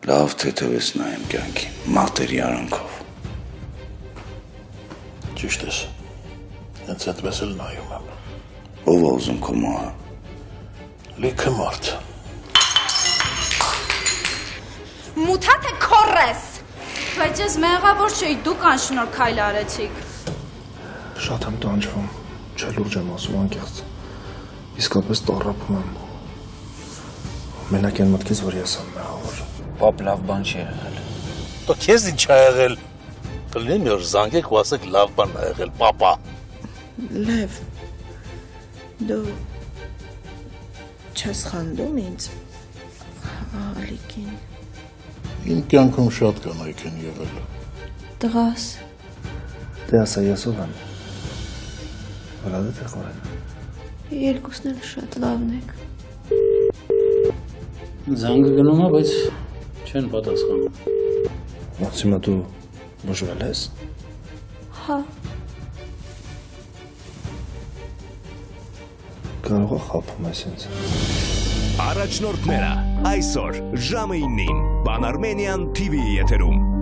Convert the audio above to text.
Լավ թեթևես նայեմ կյանքին, մատերի արանքով։ Ճիշտ ես, հենց այդպես էլ նայում եմ։ Ով է ուզում քո մահը։ Լիքը մարդ։ Մութա թե քորես։ Բայց ես մեղավոր չէի, դուք անշնոր քայլ արեցիք։ Շատ եմ տանջվում, չէ լուրջ եմ ասում անկեղծ։ Իսկապես տառապում եմ։ Մենակ այն մտքից, որ ես եմ մեղավոր։ Պապ լավ բան չի եղել։ Դո քեզ ինչ ա եղել։ Կլինի մի օր զանգեք ու ասեք լավ բան ա եղել, պապա։ Լև, դու չես խանդում ինձ, Ալիկին։ Իմ կյանքում շատ կանայք են եղել։ Տղաս։ Դե ասա ես ով եմ։ Վլադը թե Խորեն։ Երկուսն էլ շատ լավն եք։ Զանգը գնում է, բայց չեն պատասխանում։ Ոնց հիմա դու բուժվել ես։ Հա։ Կարող է խաբում ես ինձ։ Առաջնորդները այսօր ժամը 9-ին Pan Armenian TV եթերում։